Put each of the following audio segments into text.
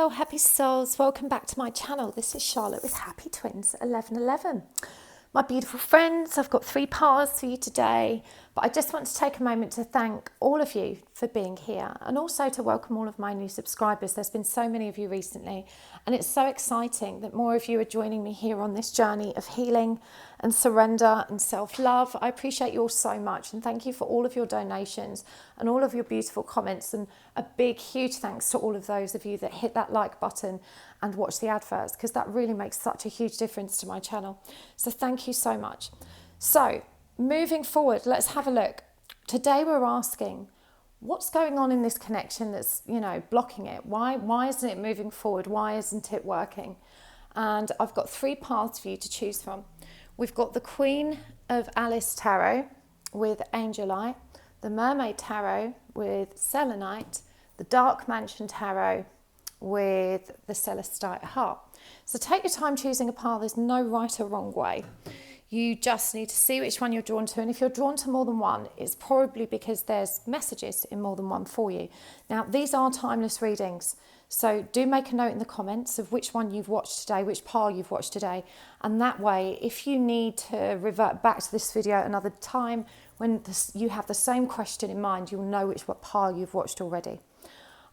Hello, happy souls. Welcome back to my channel. This is Charlotte with Happy Twins 1111. My beautiful friends, I've got 3 parts for you today, but I just want to take a moment to thank all of you for being here and also to welcome all of my new subscribers. There's been so many of you recently, and it's so exciting that more of you are joining me here on this journey of healing and surrender and self-love. I appreciate you all so much, and thank you for all of your donations and all of your beautiful comments, and a big huge thanks to all of those of you that hit that like button and watch the adverts, because that really makes such a huge difference to my channel. So thank you so much. So moving forward, let's have a look. Today we're asking, what's going on in this connection that's, blocking it? Why isn't it moving forward? Why isn't it working? And I've got 3 paths for you to choose from. We've got the Queen of Alice Tarot with Angelite, the Mermaid Tarot with Selenite, the Dark Mansion Tarot with the Celestite Heart. So take your time choosing a path. There's no right or wrong way. You just need to see which one you're drawn to. And if you're drawn to more than one, it's probably because there's messages in more than one for you. Now, these are timeless readings. So do make a note in the comments of which one you've watched today, which pile you've watched today. And that way, if you need to revert back to this video another time, when you have the same question in mind, you'll know which pile you've watched already.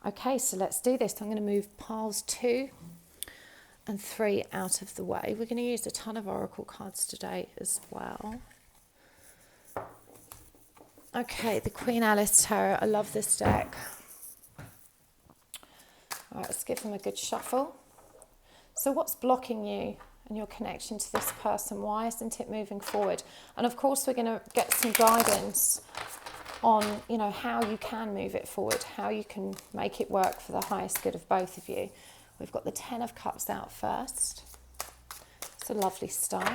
Okay, so let's do this. I'm going to move piles 2 and 3 out of the way. We're going to use a ton of oracle cards today as well. Okay, the Queen Alice Tarot. I love this deck. All right, let's give them a good shuffle. So what's blocking you and your connection to this person? Why isn't it moving forward? And of course, we're going to get some guidance on, how you can move it forward, how you can make it work for the highest good of both of you. We've got the 10 of Cups out first. It's a lovely start.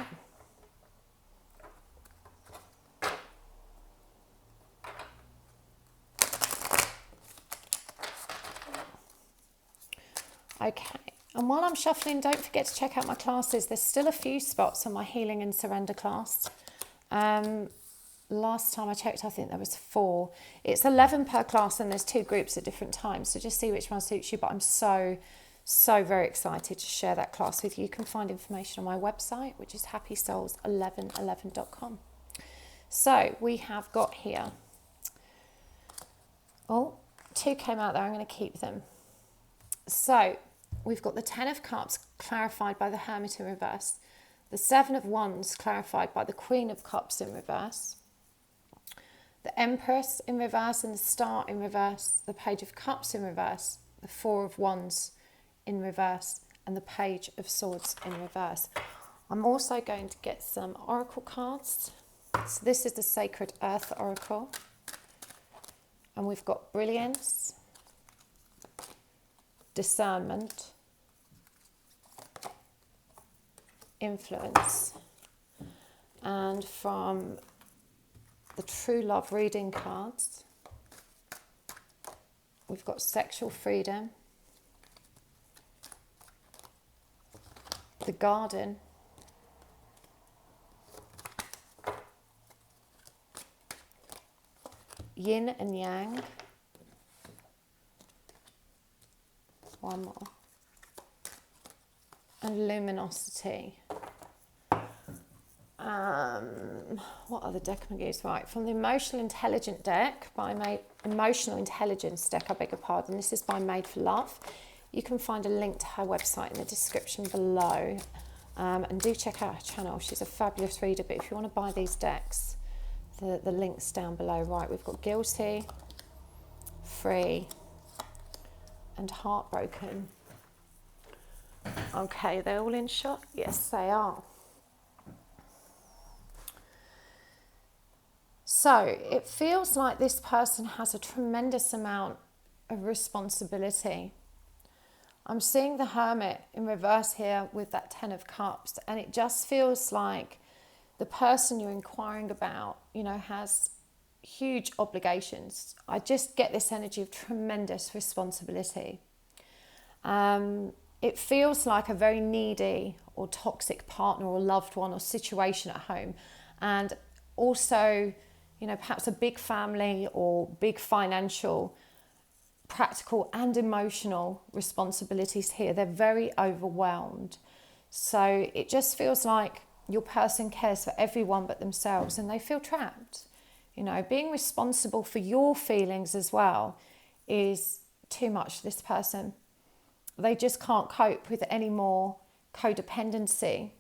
Okay, and while I'm shuffling, don't forget to check out my classes. There's still a few spots on my Healing and Surrender class. Last time I checked, I think there was 4. It's 11 per class, and there's 2 groups at different times. So just see which one suits you. But I'm so very excited to share that class with you. You can find information on my website, which is happysouls1111.com. So we have got here, 2 came out there. I'm going to keep them. So we've got the 10 of Cups clarified by the Hermit in reverse, the 7 of Wands clarified by the Queen of Cups in reverse, the Empress in reverse and the Star in reverse, the Page of Cups in reverse, the 4 of Wands in reverse, and the Page of Swords in reverse. I'm also going to get some oracle cards. So this is the Sacred Earth Oracle, and we've got Brilliance, Discernment, Influence, and from the True Love reading cards, we've got Sexual Freedom, the Garden, Yin and Yang, one more, and Luminosity. What other deck am I going to use? Right, from the Emotional Intelligence deck, Emotional Intelligence deck, I beg your pardon. This is by Made for Love. You can find a link to her website in the description below. And do check out her channel. She's a fabulous reader. But if you want to buy these decks, the link's down below. Right, we've got Guilty, Free, and Heartbroken. Okay, they're all in shot? Yes, they are. So it feels like this person has a tremendous amount of responsibility. I'm seeing the Hermit in reverse here with that 10 of Cups, and it just feels like the person you're inquiring about, has huge obligations. I just get this energy of tremendous responsibility. It feels like a very needy or toxic partner or loved one or situation at home, and also, perhaps a big family or big financial practical and emotional responsibilities here. They're very overwhelmed. So it just feels like your person cares for everyone but themselves, and they feel trapped. You know, being responsible for your feelings as well is too much for this person. They just can't cope with any more codependency.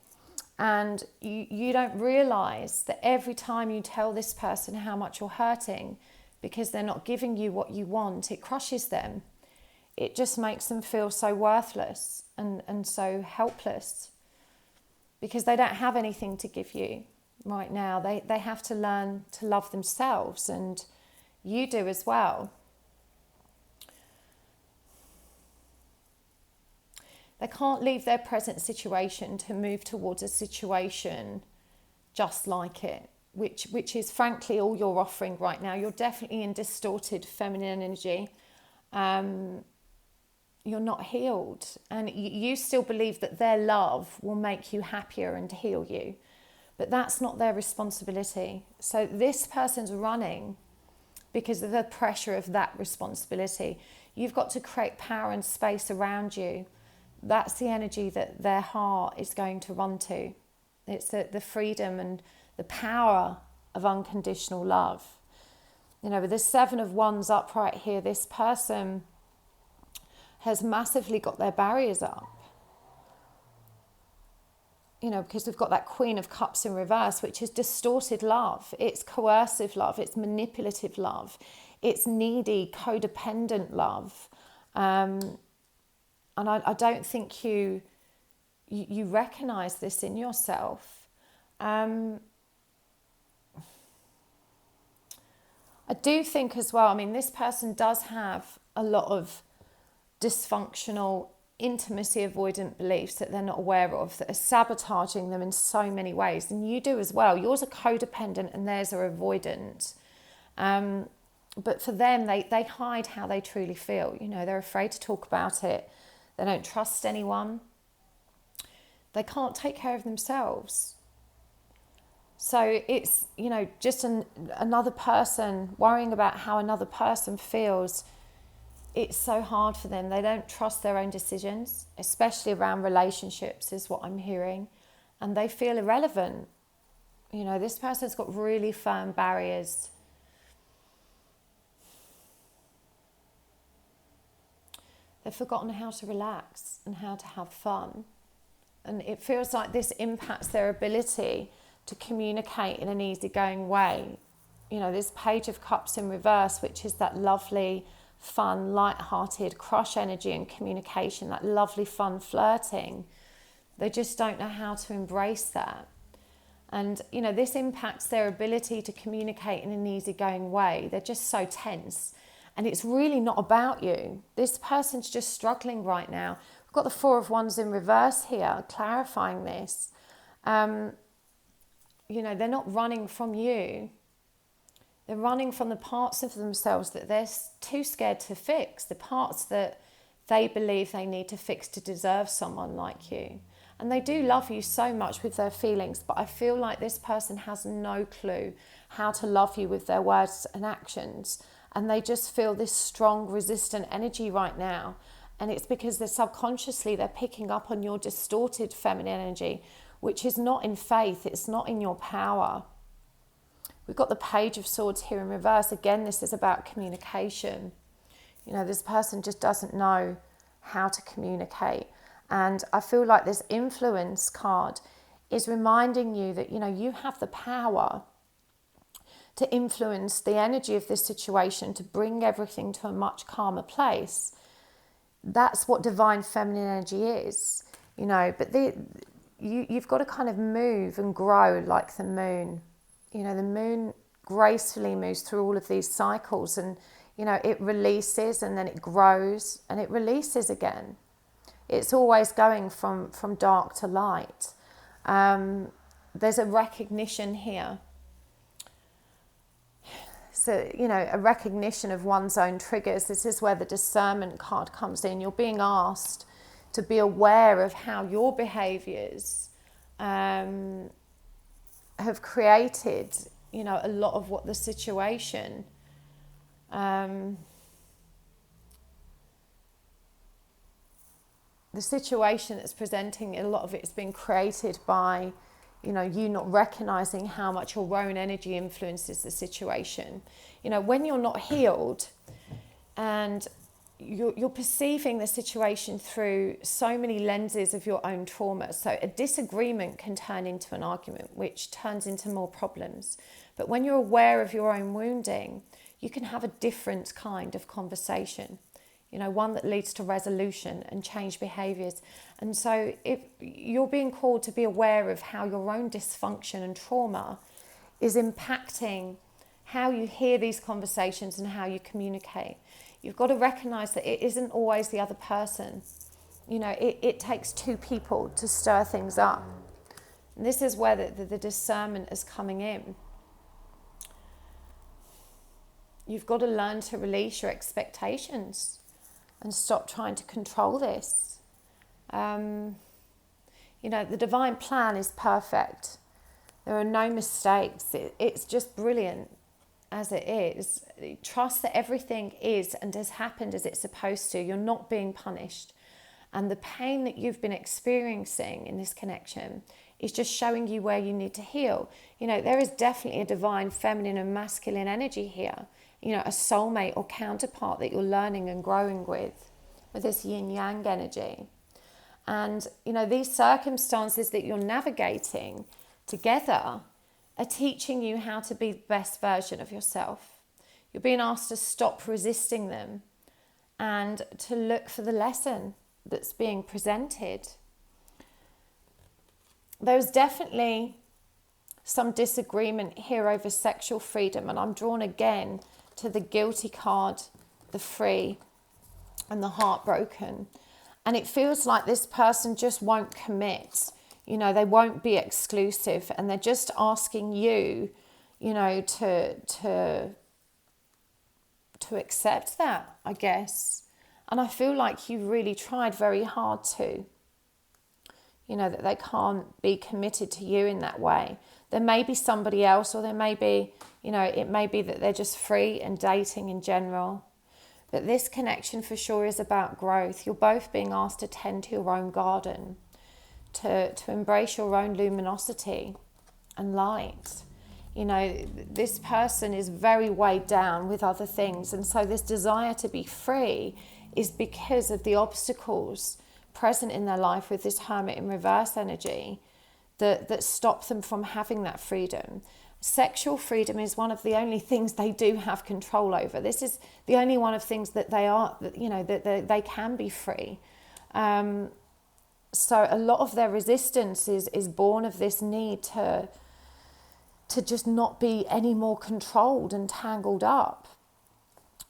And you don't realise that every time you tell this person how much you're hurting because they're not giving you what you want, it crushes them. It just makes them feel so worthless and so helpless because they don't have anything to give you right now. They have to learn to love themselves, and you do as well. They can't leave their present situation to move towards a situation just like it, which is frankly all you're offering right now. You're definitely in distorted feminine energy. You're not healed, and you still believe that their love will make you happier and heal you, but that's not their responsibility. So this person's running because of the pressure of that responsibility. You've got to create power and space around you. That's the energy that their heart is going to run to. It's the freedom and the power of unconditional love. You know, with the 7 of Wands up right here, this person has massively got their barriers up. You know, because we've got that Queen of Cups in reverse, which is distorted love. It's coercive love. It's manipulative love. It's needy, codependent love. And I don't think you recognise this in yourself. I do think as well, I mean, this person does have a lot of dysfunctional intimacy avoidant beliefs that they're not aware of, that are sabotaging them in so many ways. And you do as well. Yours are codependent and theirs are avoidant. But for them, they hide how they truly feel. You know, they're afraid to talk about it. They don't trust anyone. They can't take care of themselves. So it's, you know, just another person worrying about how another person feels. It's so hard for them. They don't trust their own decisions, especially around relationships, is what I'm hearing. And they feel irrelevant. You know, this person's got really firm barriers. They've forgotten how to relax and how to have fun. And it feels like this impacts their ability to communicate in an easygoing way. You know, this Page of Cups in reverse, which is that lovely, fun, light-hearted crush energy and communication, that lovely, fun flirting. They just don't know how to embrace that. And, you know, this impacts their ability to communicate in an easygoing way. They're just so tense. And it's really not about you. This person's just struggling right now. We've got the 4 of Wands in reverse here, clarifying this. You know, they're not running from you. They're running from the parts of themselves that they're too scared to fix, the parts that they believe they need to fix to deserve someone like you. And they do love you so much with their feelings, but I feel like this person has no clue how to love you with their words and actions. And they just feel this strong, resistant energy right now. And it's because they're picking up on your distorted feminine energy, which is not in faith, it's not in your power. We've got the Page of Swords here in reverse. Again, this is about communication. You know, this person just doesn't know how to communicate. And I feel like this Influence card is reminding you that, you know, you have the power to influence the energy of this situation, to bring everything to a much calmer place. That's what divine feminine energy is, you know, but you've got to kind of move and grow like the moon. You know, the moon gracefully moves through all of these cycles, and, you know, it releases and then it grows and it releases again. It's always going from dark to light. There's a recognition here. So, you know, a recognition of one's own triggers. This is where the discernment card comes in. You're being asked to be aware of how your behaviours have created, you know, a lot of what the situation the situation that's presenting, a lot of it's been created by, you not recognizing how much your own energy influences the situation. When you're not healed and you're perceiving the situation through so many lenses of your own trauma. So a disagreement can turn into an argument, which turns into more problems. But when you're aware of your own wounding, you can have a different kind of conversation, one that leads to resolution and change behaviours. And so if you're being called to be aware of how your own dysfunction and trauma is impacting how you hear these conversations and how you communicate. You've got to recognise that it isn't always the other person. It takes two people to stir things up. And this is where the discernment is coming in. You've got to learn to release your expectations and stop trying to control this. The divine plan is perfect. There are no mistakes. It's just brilliant as it is. Trust that everything is and has happened as it's supposed to. You're not being punished. And the pain that you've been experiencing in this connection is just showing you where you need to heal. There is definitely a divine feminine and masculine energy here. A soulmate or counterpart that you're learning and growing with this yin-yang energy. And, these circumstances that you're navigating together are teaching you how to be the best version of yourself. You're being asked to stop resisting them and to look for the lesson that's being presented. There's definitely some disagreement here over sexual freedom, and I'm drawn again to the guilty card, the free, and the heartbroken. And it feels like this person just won't commit. They won't be exclusive, and they're just asking you, to accept that, I guess. And I feel like you really tried very hard to. That they can't be committed to you in that way. There may be somebody else, or there may be, it may be that they're just free and dating in general. But this connection for sure is about growth. You're both being asked to tend to your own garden, to embrace your own luminosity and light. This person is very weighed down with other things. And so this desire to be free is because of the obstacles present in their life with this Hermit in reverse energy that stop them from having that freedom. Sexual freedom is one of the only things they do have control over. This is the only one of things that they are, that they can be free. So a lot of their resistance is born of this need to just not be any more controlled and tangled up.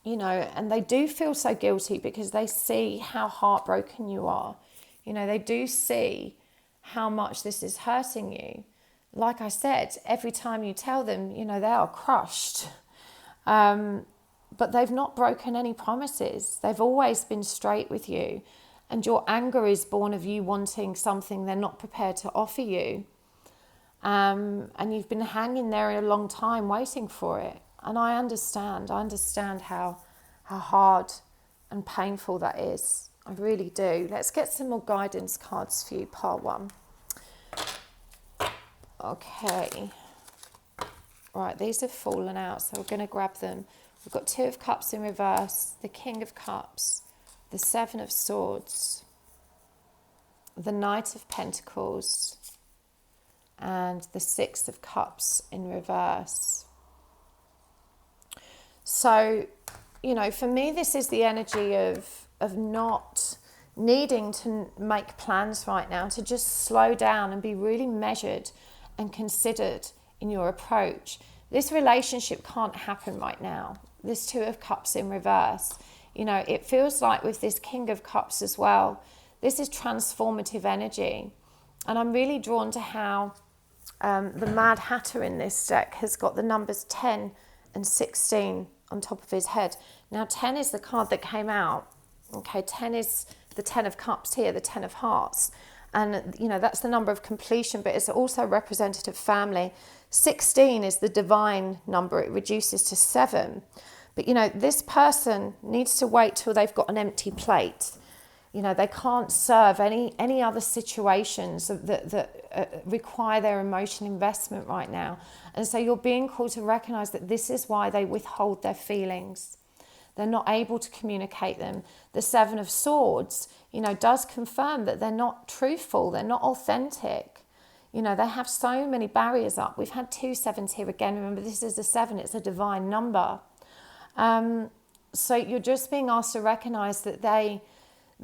And they do feel so guilty because they see how heartbroken you are. They do see how much this is hurting you. Like I said, every time you tell them, they are crushed. But they've not broken any promises. They've always been straight with you. And your anger is born of you wanting something they're not prepared to offer you. And you've been hanging there a long time waiting for it. And I understand how hard and painful that is. I really do. Let's get some more guidance cards for you, part 1. Okay. Right, these have fallen out, so we're going to grab them. We've got 2 of Cups in reverse, the King of Cups, the 7 of Swords, the Knight of Pentacles, and the 6 of Cups in reverse. So, for me, this is the energy of not needing to make plans right now, to just slow down and be really measured and considered in your approach. This relationship can't happen right now. This 2 of Cups in reverse. It feels like with this King of Cups as well, this is transformative energy. And I'm really drawn to how the Mad Hatter in this deck has got the numbers 10 and 16 on top of his head. Now 10 is the card that came out. Okay, 10 is the 10 of Cups here, the 10 of Hearts. And, that's the number of completion, but it's also representative family. 16 is the divine number. It reduces to 7. But, this person needs to wait till they've got an empty plate. You know, they can't serve any other situations that require their emotional investment right now. And so you're being called to recognize that this is why they withhold their feelings. They're not able to communicate them. The Seven of Swords, you know, does confirm that they're not truthful, they're not authentic. You know, they have so many barriers up. We've had 2 sevens here again. Remember, this is a 7, it's a divine number. So you're just being asked to recognize that they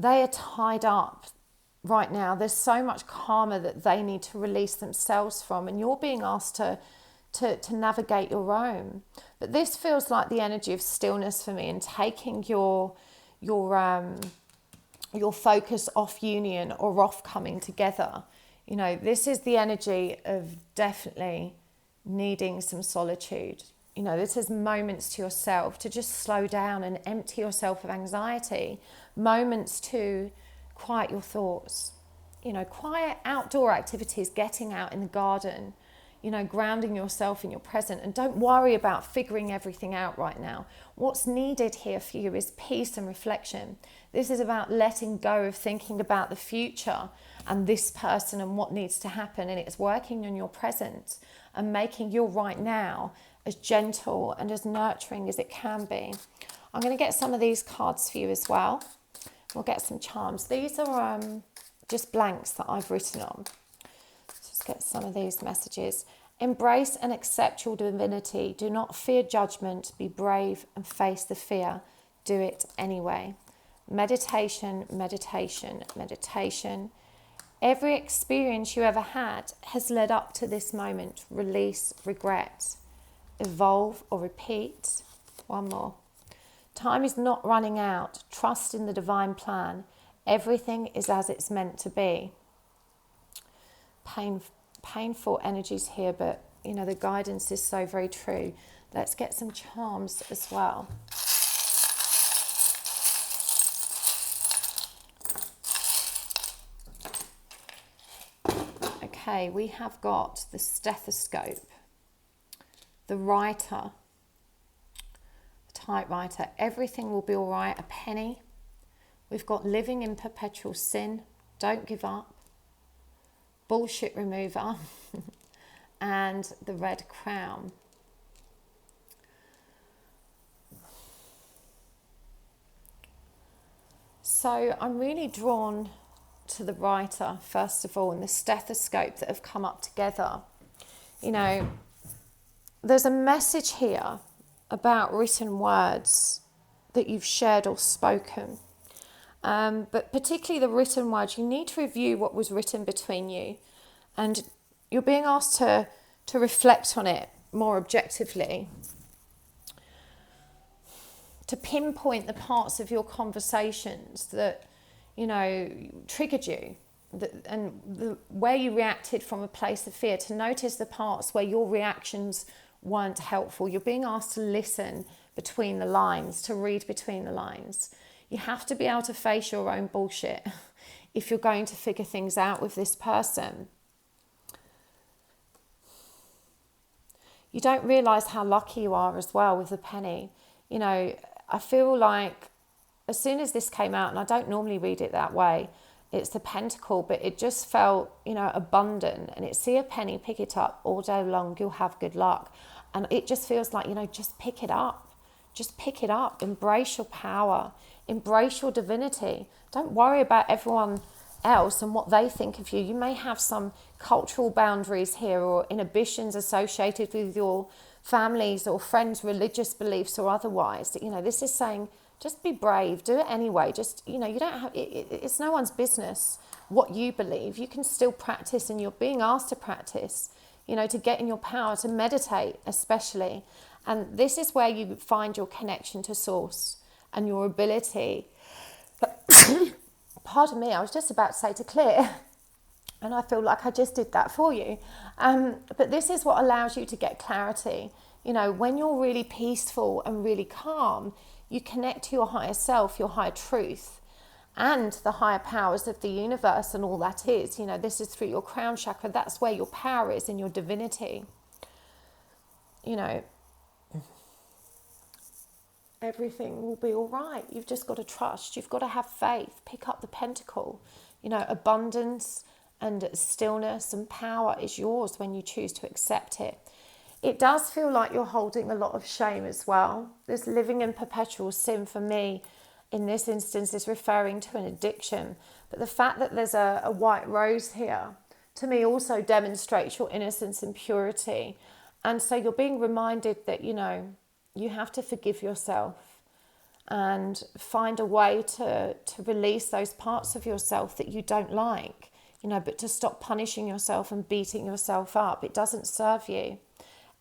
are tied up right now. There's so much karma that they need to release themselves from, and you're being asked to navigate your own. But this feels like the energy of stillness for me, and taking your focus off union or off coming together. You know, this is the energy of definitely needing some solitude. You know, this is moments to yourself to just slow down and empty yourself of anxiety. Moments to quiet your thoughts. You know, quiet outdoor activities, getting out in the garden, you know, grounding yourself in your present. And don't worry about figuring everything out right now. What's needed here for you is peace and reflection. This is about letting go of thinking about the future and this person and what needs to happen. And it's working on your present and making your right now as gentle and as nurturing as it can be. I'm going to get some of these cards for you as well. We'll get some charms. These are just blanks that I've written on. Let's get some of these messages. Embrace and accept your divinity. Do not fear judgment. Be brave and face the fear. Do it anyway. Meditation, meditation, meditation. Every experience you ever had has led up to this moment. Release regret. Evolve or repeat. One more. Time is not running out. Trust in the divine plan. Everything is as it's meant to be. Painful energies here, but you know, the guidance is so very true. Let's get some charms as well. Okay, we have got the stethoscope, the writer, the typewriter. Everything will be all right. A penny. We've got living in perpetual sin. Don't give up. Bullshit remover. And the red crown. So I'm really drawn to the writer, first of all, and the stethoscope that have come up together. You know, there's a message here about written words that you've shared or spoken. But particularly the written words, you need to review what was written between you. And you're being asked to reflect on it more objectively. To pinpoint the parts of your conversations that, you know, triggered you. Where you reacted from a place of fear. To notice the parts where your reactions weren't helpful. You're being asked to listen between the lines, to read between the lines. You have to be able to face your own bullshit if you're going to figure things out with this person. You don't realise how lucky you are as well with the penny. You know, I feel like as soon as this came out, and I don't normally read it that way, it's the pentacle, but it just felt, you know, abundant. And it's see a penny, pick it up all day long, you'll have good luck. And it just feels like, you know, just pick it up. Just pick it up. Embrace your power. Embrace your divinity. Don't worry about everyone else and what they think of you. You may have some cultural boundaries here or inhibitions associated with your families or friends' religious beliefs or otherwise. You know, this is saying just be brave, do it anyway. Just, you know, you don't have, it's no one's business what you believe. You can still practice, and you're being asked to practice, you know, to get in your power, to meditate especially. And this is where you find your connection to source and your ability. Pardon me, I was just about to say to clear, and I feel like I just did that for you. But this is what allows you to get clarity. You know, when you're really peaceful and really calm, you connect to your higher self, your higher truth, and the higher powers of the universe and all that is. You know, this is through your crown chakra. That's where your power is, in your divinity. You know, Everything will be all right. You've just got to trust. You've got to have faith. Pick up the pentacle. You know, abundance and stillness and power is yours when you choose to accept it. It does feel like you're holding a lot of shame as well. This living in perpetual sin for me in this instance is referring to an addiction. But the fact that there's a white rose here to me also demonstrates your innocence and purity. And so you're being reminded that, you know, you have to forgive yourself and find a way to release those parts of yourself that you don't like, you know, but to stop punishing yourself and beating yourself up. It doesn't serve you.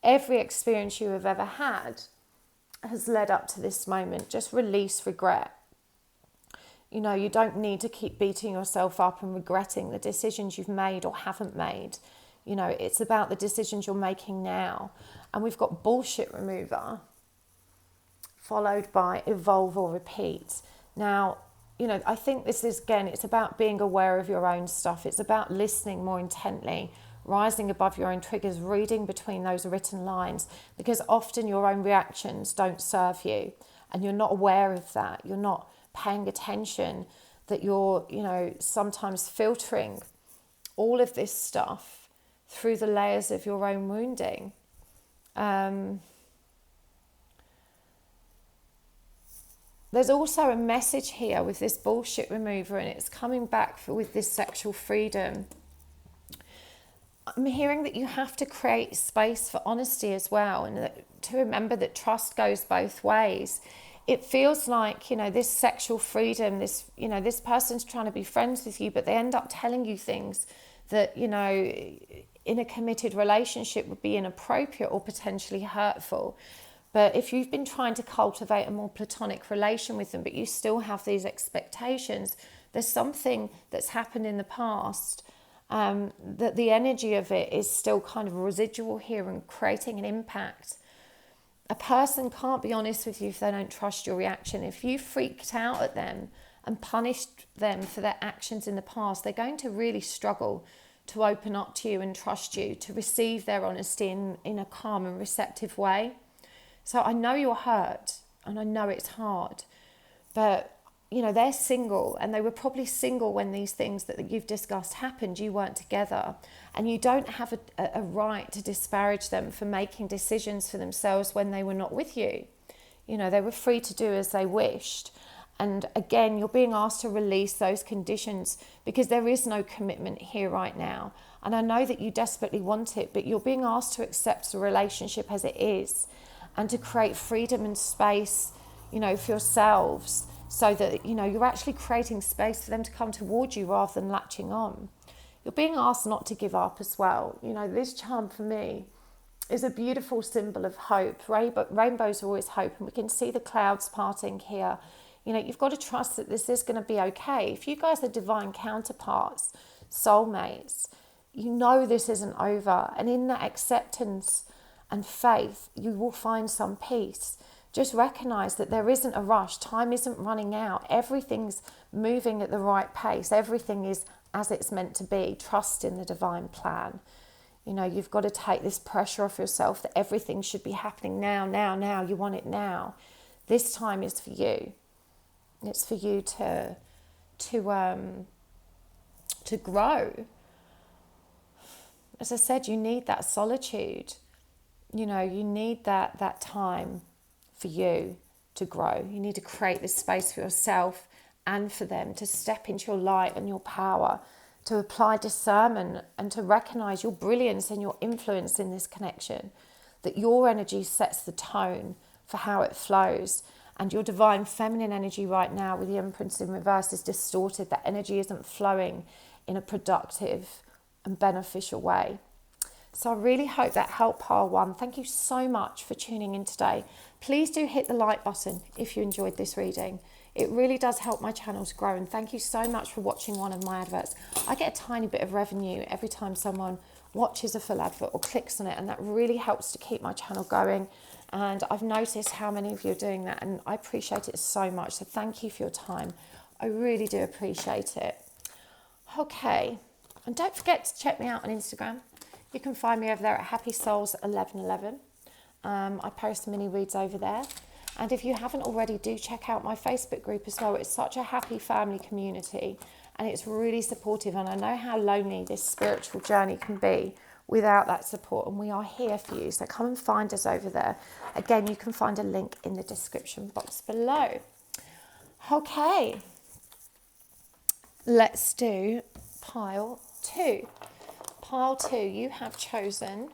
Every experience you have ever had has led up to this moment. Just release regret. You know, you don't need to keep beating yourself up and regretting the decisions you've made or haven't made. You know, it's about the decisions you're making now. And we've got bullshit remover followed by evolve or repeat. Now, you know, I think this is, again, it's about being aware of your own stuff. It's about listening more intently, rising above your own triggers, reading between those written lines, because often your own reactions don't serve you and you're not aware of that. You're not paying attention that you're, you know, sometimes filtering all of this stuff through the layers of your own wounding. There's also a message here with this bullshit remover, and it's coming back with this sexual freedom. I'm hearing that you have to create space for honesty as well, and to remember that trust goes both ways. It feels like, you know, this sexual freedom, this, you know, this person's trying to be friends with you, but they end up telling you things that, you know, in a committed relationship would be inappropriate or potentially hurtful. But if you've been trying to cultivate a more platonic relation with them, but you still have these expectations, there's something that's happened in the past that the energy of it is still kind of residual here and creating an impact. A person can't be honest with you if they don't trust your reaction. If you freaked out at them and punished them for their actions in the past, they're going to really struggle to open up to you and trust you, to receive their honesty in a calm and receptive way. So I know you're hurt and I know it's hard, but, you know, they're single and they were probably single when these things that you've discussed happened. You weren't together, and you don't have a right to disparage them for making decisions for themselves when they were not with you. You know, they were free to do as they wished. And again, you're being asked to release those conditions because there is no commitment here right now. And I know that you desperately want it, but you're being asked to accept the relationship as it is, and to create freedom and space, you know, for yourselves, so that, you know, you're actually creating space for them to come towards you rather than latching on. You're being asked not to give up as well. You know, this charm for me is a beautiful symbol of hope. Rainbows are always hope, and we can see the clouds parting here. You know, you've got to trust that this is going to be okay. If you guys are divine counterparts, soulmates, you know this isn't over. And in that acceptance and faith, you will find some peace. Just recognize that there isn't a rush. Time isn't running out. Everything's moving at the right pace. Everything is as it's meant to be. Trust in the divine plan. You know, you've got to take this pressure off yourself that everything should be happening now. You want it now. This time is for you. It's for you to grow. As I said, you need that solitude. You know, you need that time for you to grow. You need to create this space for yourself and for them to step into your light and your power, to apply discernment and to recognize your brilliance and your influence in this connection, that your energy sets the tone for how it flows. And your divine feminine energy right now with the Empress in reverse is distorted. That energy isn't flowing in a productive and beneficial way. So I really hope that helped pile one. Thank you so much for tuning in today. Please do hit the like button if you enjoyed this reading. It really does help my channel to grow. And thank you so much for watching one of my adverts. I get a tiny bit of revenue every time someone watches a full advert or clicks on it, and that really helps to keep my channel going. And I've noticed how many of you are doing that, and I appreciate it so much. So thank you for your time. I really do appreciate it. Okay, and don't forget to check me out on Instagram. You can find me over there at Happy Souls 1111. I post mini reads over there. And if you haven't already, do check out my Facebook group as well. It's such a happy family community and it's really supportive. And I know how lonely this spiritual journey can be without that support. And we are here for you. So come and find us over there. Again, you can find a link in the description box below. Okay, let's do pile 2. Pile 2, you have chosen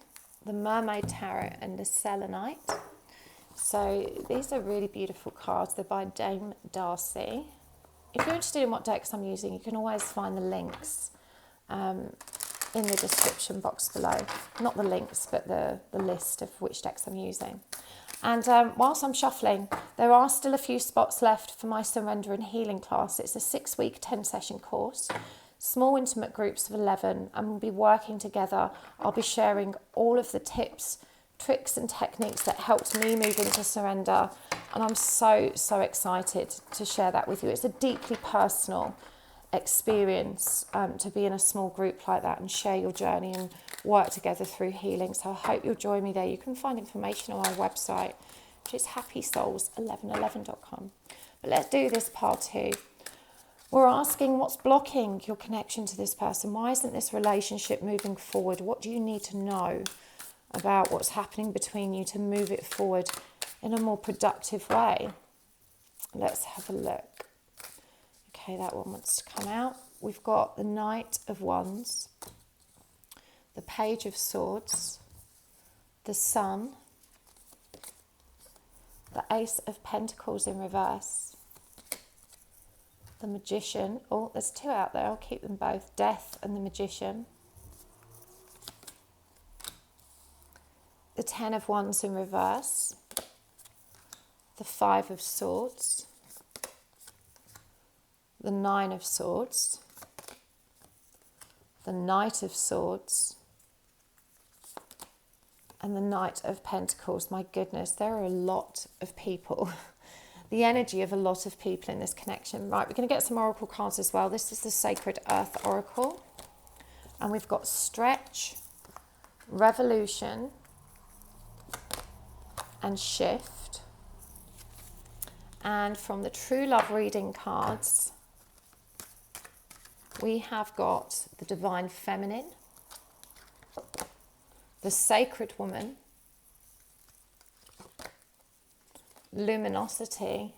the Mermaid Tarot and the Selenite. So these are really beautiful cards. They're by Dame Darcy. If you're interested in what decks I'm using, you can always find the links in the description box below. Not the links, but the list of which decks I'm using. And whilst I'm shuffling, there are still a few spots left for my Surrender and Healing class. It's a 6-week, 10-session course. Small intimate groups of 11, and we'll be working together. I'll be sharing all of the tips, tricks and techniques that helped me move into surrender, and I'm so excited to share that with you. It's a deeply personal experience to be in a small group like that and share your journey and work together through healing. So I hope you'll join me there. You can find information on my website, which is happysouls1111.com. But let's do this part 2. We're asking, what's blocking your connection to this person? Why isn't this relationship moving forward? What do you need to know about what's happening between you to move it forward in a more productive way? Let's have a look. Okay, that one wants to come out. We've got the Knight of Wands, the Page of Swords, the Sun, the Ace of Pentacles in reverse, the Magician. Oh, there's 2 out there. I'll keep them both. Death and the Magician. The 10 of Wands in reverse. The 5 of Swords. The 9 of Swords. The Knight of Swords. And the Knight of Pentacles. My goodness, there are a lot of people. The energy of a lot of people in this connection. Right, we're going to get some oracle cards as well. This is the Sacred Earth Oracle. And we've got Stretch, Revolution, and Shift. And from the True Love Reading cards, we have got the Divine Feminine, the Sacred Woman, Luminosity,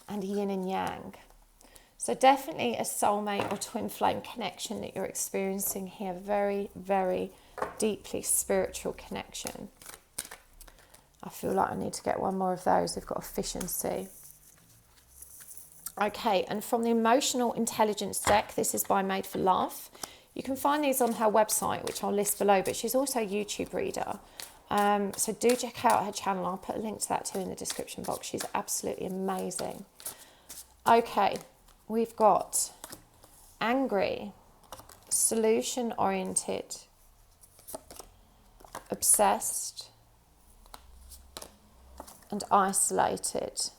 and Yin and Yang. So definitely a soulmate or twin flame connection that you're experiencing here. Very, very deeply spiritual connection. I feel like I need to get one more of those. We've got efficiency. Okay, and from the Emotional Intelligence deck, this is by Made for Love. You can find these on her website, which I'll list below, but she's also a YouTube reader. So do check out her channel. I'll put a link to that too in the description box. She's absolutely amazing. Okay, we've got angry, solution-oriented, obsessed, and isolated.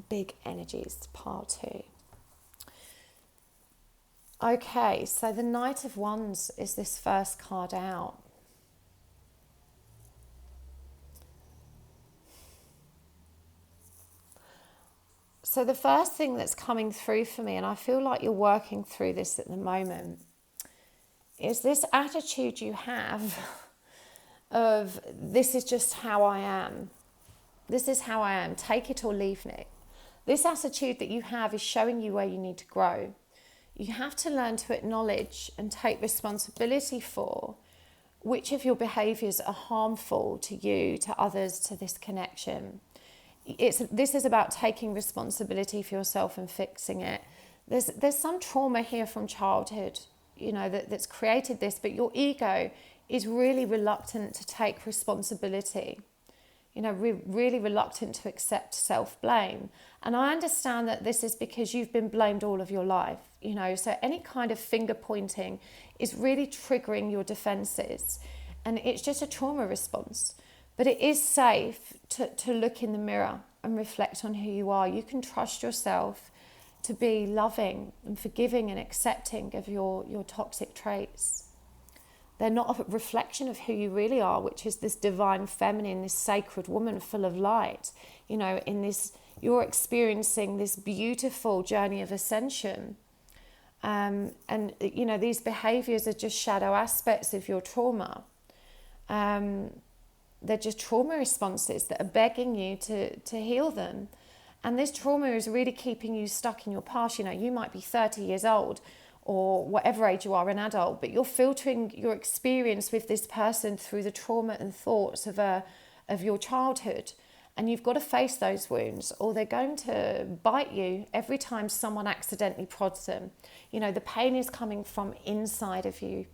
Big energies, part 2. Okay, so the Knight of Wands is this first card out. So the first thing that's coming through for me, and I feel like you're working through this at the moment, is this attitude you have of, this is just how I am. This is how I am. Take it or leave me. This attitude that you have is showing you where you need to grow. You have to learn to acknowledge and take responsibility for which of your behaviours are harmful to you, to others, to this connection. This is about taking responsibility for yourself and fixing it. There's some trauma here from childhood, you know, that's created this, but your ego is really reluctant to take responsibility. You know, really reluctant to accept self-blame. And I understand that this is because you've been blamed all of your life, you know, so any kind of finger pointing is really triggering your defenses. And it's just a trauma response. But it is safe to look in the mirror and reflect on who you are. You can trust yourself to be loving and forgiving and accepting of your toxic traits. They're not a reflection of who you really are, which is this divine feminine, this sacred woman full of light. You know, in this, you're experiencing this beautiful journey of ascension. And, you know, these behaviors are just shadow aspects of your trauma. They're just trauma responses that are begging you to heal them. And this trauma is really keeping you stuck in your past. You know, you might be 30 years old or whatever age you are, an adult, but you're filtering your experience with this person through the trauma and thoughts of your childhood. And you've got to face those wounds, or they're going to bite you every time someone accidentally prods them. You know, the pain is coming from inside of you,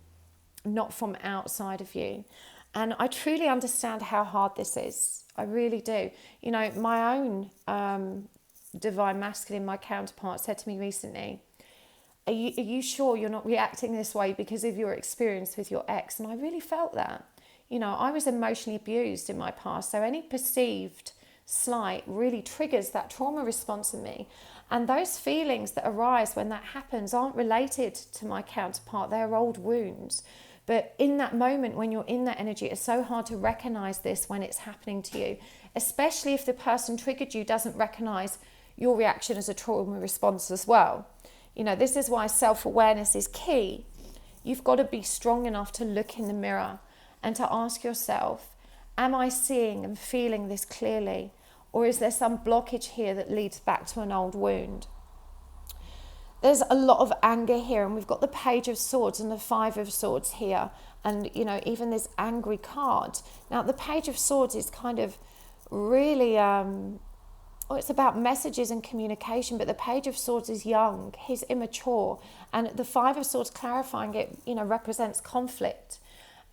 not from outside of you. And I truly understand how hard this is. I really do. You know, my own divine masculine, my counterpart, said to me recently, are you sure you're not reacting this way because of your experience with your ex? And I really felt that. You know, I was emotionally abused in my past, so any perceived slight really triggers that trauma response in me. And those feelings that arise when that happens aren't related to my counterpart, they're old wounds. But in that moment, when you're in that energy, it's so hard to recognize this when it's happening to you, especially if the person triggered you doesn't recognize your reaction as a trauma response as well. You know, this is why self-awareness is key. You've got to be strong enough to look in the mirror and to ask yourself, am I seeing and feeling this clearly? Or is there some blockage here that leads back to an old wound? There's a lot of anger here, and we've got the Page of Swords and the Five of Swords here, and you know, even this angry card. Now the Page of Swords is kind of really it's about messages and communication, but the Page of Swords is young, he's immature, and the Five of Swords, clarifying it, you know, represents conflict.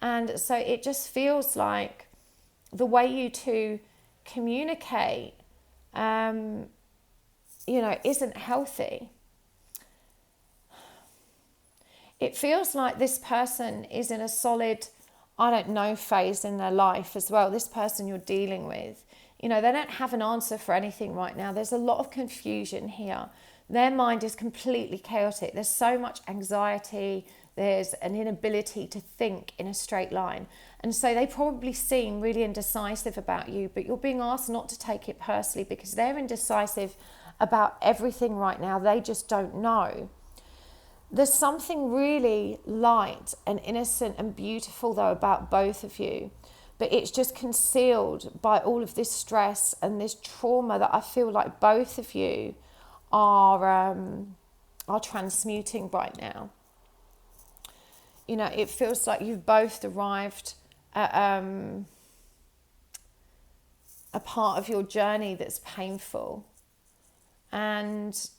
And so it just feels like the way you two communicate you know, isn't healthy. It feels like this person is in a solid, I don't know, phase in their life as well. This person you're dealing with, you know, they don't have an answer for anything right now. There's a lot of confusion here. Their mind is completely chaotic. There's so much anxiety. There's an inability to think in a straight line. And so they probably seem really indecisive about you, but you're being asked not to take it personally because they're indecisive about everything right now. They just don't know. There's something really light and innocent and beautiful, though, about both of you. But it's just concealed by all of this stress and this trauma that I feel like both of you are transmuting right now. You know, it feels like you've both arrived at a part of your journey that's painful. And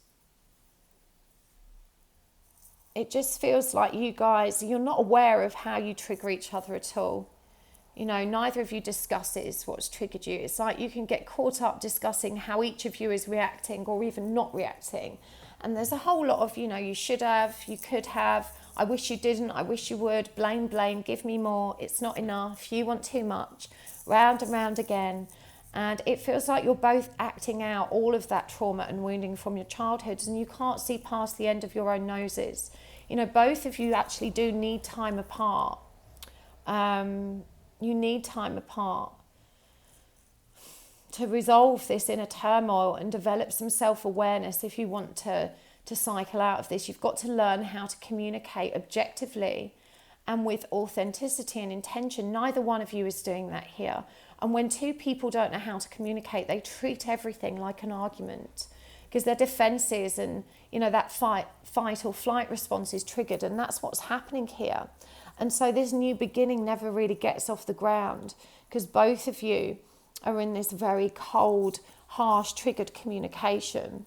it just feels like you guys, you're not aware of how you trigger each other at all. You know, neither of you discusses what's triggered you. It's like you can get caught up discussing how each of you is reacting or even not reacting. And there's a whole lot of, you know, you should have, you could have, I wish you didn't, I wish you would, blame, give me more, it's not enough, you want too much, round and round again. And it feels like you're both acting out all of that trauma and wounding from your childhoods, and you can't see past the end of your own noses. You know, both of you actually do need time apart. You need time apart to resolve this inner turmoil and develop some self-awareness. If you want to cycle out of this, you've got to learn how to communicate objectively and with authenticity and intention. Neither one of you is doing that here. And when two people don't know how to communicate, they treat everything like an argument because their defenses and, you know, that fight or flight response is triggered, and that's what's happening here. And so this new beginning never really gets off the ground because both of you are in this very cold, harsh, triggered communication.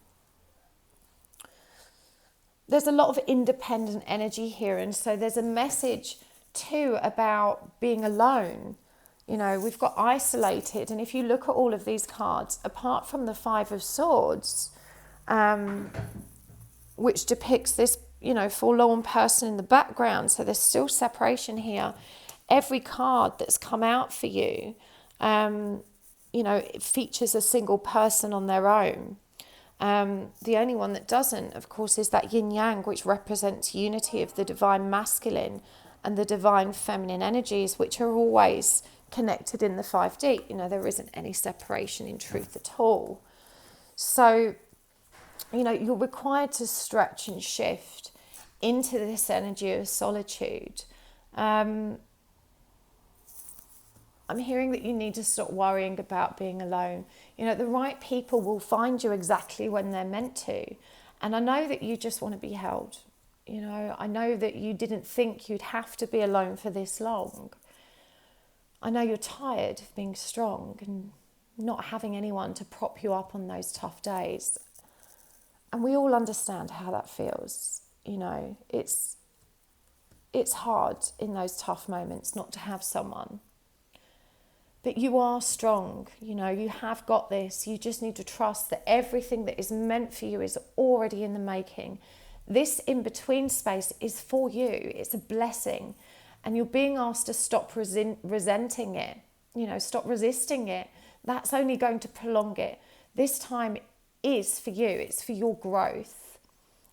There's a lot of independent energy here, and so there's a message too about being alone. You know, we've got isolated, and if you look at all of these cards, apart from the Five of Swords, which depicts this, you know, forlorn person in the background, so there's still separation here. Every card that's come out for you, you know, it features a single person on their own. The only one that doesn't, of course, is that yin yang, which represents unity of the divine masculine and the divine feminine energies, which are always connected in the 5D. You know, there isn't any separation in truth at all. So, you know, you're required to stretch and shift into this energy of solitude. I'm hearing that you need to stop worrying about being alone. You know, the right people will find you exactly when they're meant to. And I know that you just want to be held. You know, I know that you didn't think you'd have to be alone for this long. I know you're tired of being strong and not having anyone to prop you up on those tough days. And we all understand how that feels. You know, it's hard in those tough moments not to have someone. But you are strong, you know, you have got this. You just need to trust that everything that is meant for you is already in the making. This in-between space is for you. It's a blessing. And you're being asked to stop resenting it, you know, stop resisting it. That's only going to prolong it. This time is for you. It's for your growth.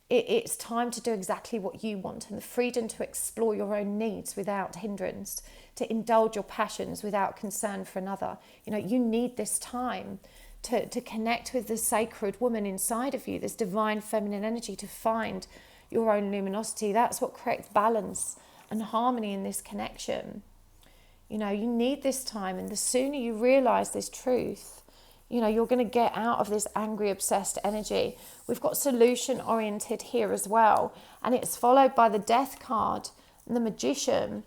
It's time to do exactly what you want, and the freedom to explore your own needs without hindrance, to indulge your passions without concern for another. You know, you need this time to connect with the sacred woman inside of you, this divine feminine energy, to find your own luminosity. That's what creates balance and harmony in this connection. You know, you need this time, and the sooner you realize this truth, you know, you're going to get out of this angry, obsessed energy. We've got solution oriented here as well. And it's followed by the Death card, and the Magician,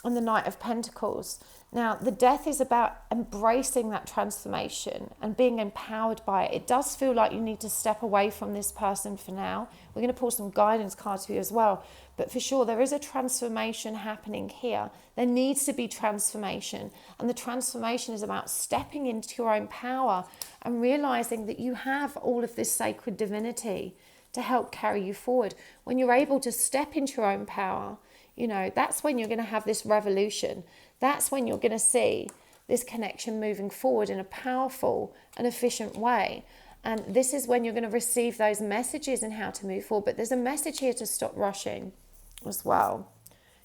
and the Knight of Pentacles. Now, the Death is about embracing that transformation and being empowered by it. It does feel like you need to step away from this person for now. We're going to pull some guidance cards for you as well. But for sure, there is a transformation happening here. There needs to be transformation. And the transformation is about stepping into your own power and realizing that you have all of this sacred divinity to help carry you forward. When you're able to step into your own power, you know, that's when you're going to have this revolution. That's when you're going to see this connection moving forward in a powerful and efficient way. And this is when you're going to receive those messages and how to move forward. But there's a message here to stop rushing as well.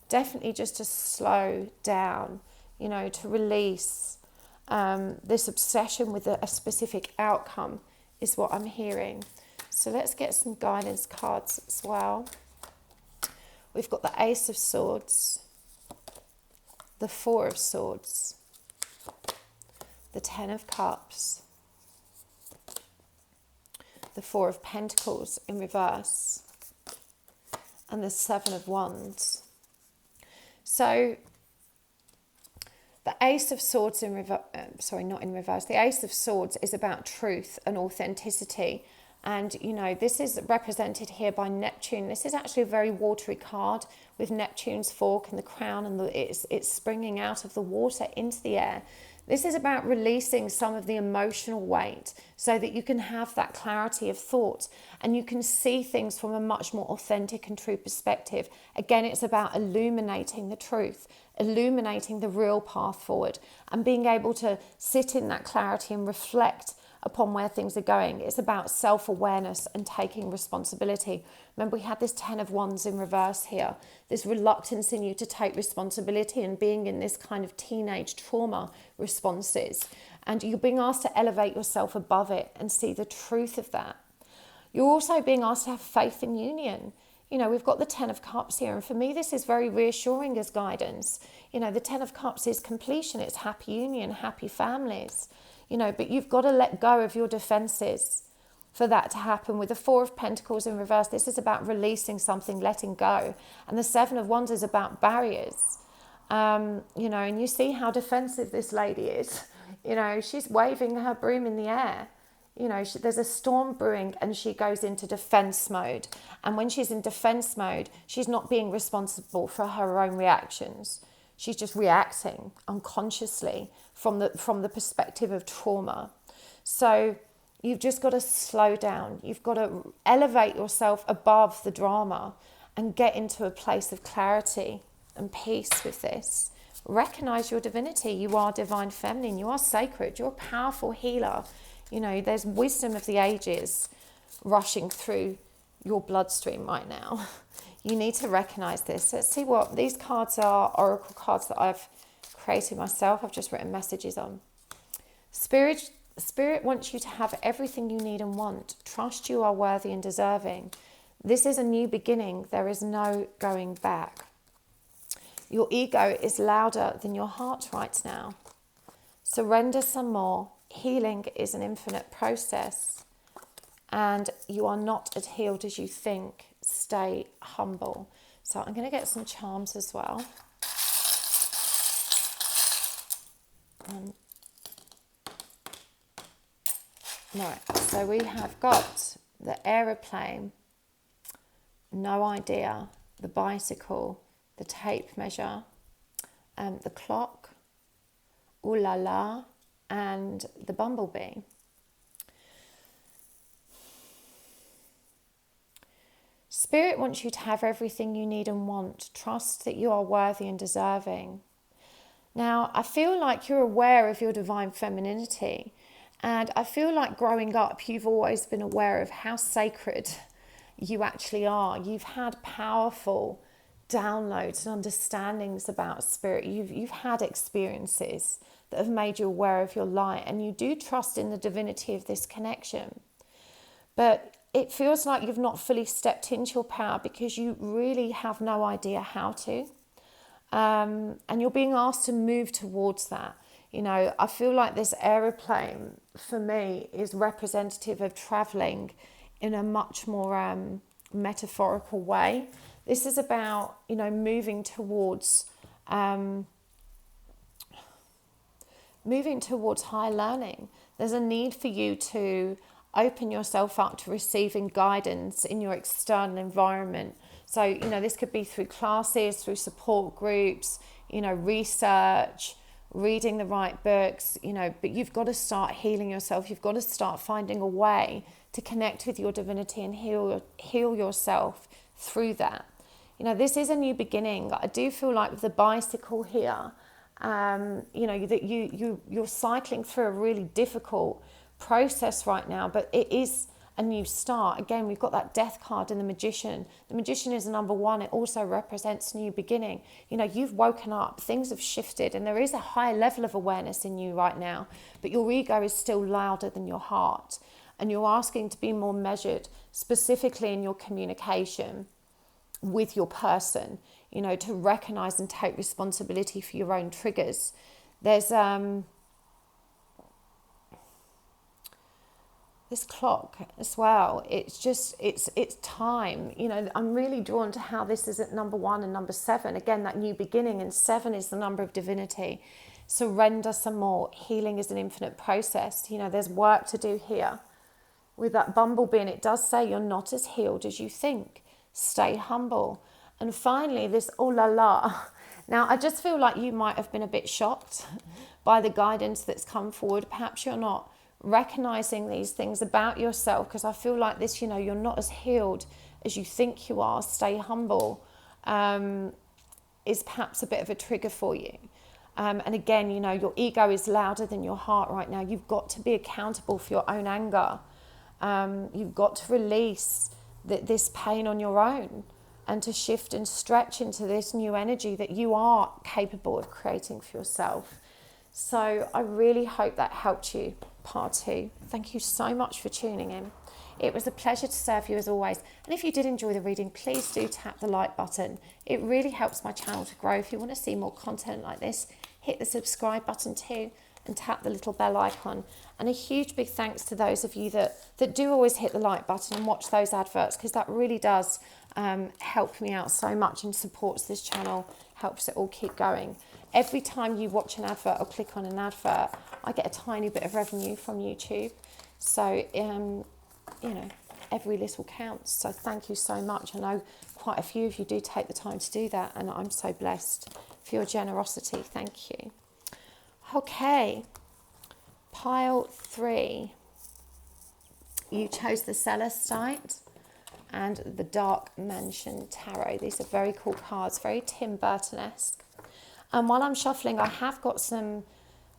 Definitely just to slow down, you know, to release this obsession with a specific outcome is what I'm hearing. So let's get some guidance cards as well. We've got the Ace of Swords, the Four of Swords, the Ten of Cups, the Four of Pentacles in reverse, and the Seven of Wands. So the Ace of Swords in reverse, not in reverse, the Ace of Swords is about truth and authenticity. And, you know, this is represented here by Neptune. This is actually a very watery card with Neptune's fork and the crown, and it's springing out of the water into the air. This is about releasing some of the emotional weight so that you can have that clarity of thought and you can see things from a much more authentic and true perspective. Again, it's about illuminating the truth, illuminating the real path forward, and being able to sit in that clarity and reflect upon where things are going. It's about self-awareness and taking responsibility. Remember, we had this Ten of Wands in reverse here, this reluctance in you to take responsibility and being in this kind of teenage trauma responses. And you're being asked to elevate yourself above it and see the truth of that. You're also being asked to have faith in union. You know, we've got the Ten of Cups here, and for me this is very reassuring as guidance. You know, the Ten of Cups is completion, it's happy union, happy families. You know, but you've got to let go of your defenses for that to happen. With the Four of Pentacles in reverse, this is about releasing something, letting go. And the Seven of Wands is about barriers. You know, and you see how defensive this lady is. You know, she's waving her broom in the air. You know, there's a storm brewing and she goes into defense mode. And when she's in defense mode, she's not being responsible for her own reactions. She's just reacting unconsciously from the perspective of trauma. So you've just got to slow down. You've got to elevate yourself above the drama and get into a place of clarity and peace with this. Recognize your divinity. You are divine feminine. You are sacred. You're a powerful healer. You know, there's wisdom of the ages rushing through your bloodstream right now. You need to recognize this. Let's see what these cards are. Oracle cards that I've created myself. I've just written messages on. Spirit wants you to have everything you need and want. Trust you are worthy and deserving. This is a new beginning. There is no going back. Your ego is louder than your heart right now. Surrender some more. Healing is an infinite process. And you are not as healed as you think. Stay humble. So I'm going to get some charms as well. Right, so we have got the aeroplane, no idea, the bicycle, the tape measure, the clock, ooh la la, and the bumblebee. Spirit wants you to have everything you need and want. Trust that you are worthy and deserving. Now, I feel like you're aware of your divine femininity. And I feel like growing up, you've always been aware of how sacred you actually are. You've had powerful downloads and understandings about spirit. You've had experiences that have made you aware of your light. And you do trust in the divinity of this connection. But it feels like you've not fully stepped into your power because you really have no idea how to. And you're being asked to move towards that. You know, I feel like this aeroplane for me is representative of traveling in a much more metaphorical way. This is about, you know, moving towards high learning. There's a need for you to open yourself up to receiving guidance in your external environment. So, you know, this could be through classes, through support groups, you know, research, reading the right books, you know, but you've got to start healing yourself. You've got to start finding a way to connect with your divinity and heal yourself through that. You know, this is a new beginning. I do feel like with the bicycle here, you know, that you're cycling through a really difficult process right now, but it is a new start. Again, we've got that death card in the magician. The magician is number one. It also represents new beginning. You know, you've woken up, things have shifted, and there is a high level of awareness in you right now, but your ego is still louder than your heart. And you're asking to be more measured, specifically in your communication with your person, you know, to recognize and take responsibility for your own triggers. There's this clock as well. It's just, it's time. You know, I'm really drawn to how this is at number 1 and number 7. Again, that new beginning, and 7 is the number of divinity. Surrender some more. Healing is an infinite process. You know, there's work to do here. With that bumblebee, and it does say you're not as healed as you think. Stay humble. And finally, this oh la la. Now, I just feel like you might have been a bit shocked by the guidance that's come forward. Perhaps you're not recognizing these things about yourself, because I feel like this, you know, you're not as healed as you think you are. Stay humble is perhaps a bit of a trigger for you. And again, you know, your ego is louder than your heart right now. You've got to be accountable for your own anger. You've got to release this pain on your own and to shift and stretch into this new energy that you are capable of creating for yourself. So I really hope that helped you, part 2. Thank you so much for tuning in. It was a pleasure to serve you as always. And if you did enjoy the reading, please do tap the like button. It really helps my channel to grow. If you want to see more content like this, hit the subscribe button too, and tap the little bell icon. And a huge big thanks to those of you that do always hit the like button and watch those adverts, because that really does help me out so much and supports this channel, helps it all keep going. Every time you watch an advert or click on an advert, I get a tiny bit of revenue from YouTube. So, you know, every little counts. So thank you so much. I know quite a few of you do take the time to do that, and I'm so blessed for your generosity. Thank you. Okay, pile 3. You chose the Celestite and the Dark Mansion Tarot. These are very cool cards, very Tim Burton-esque. And while I'm shuffling, I have got some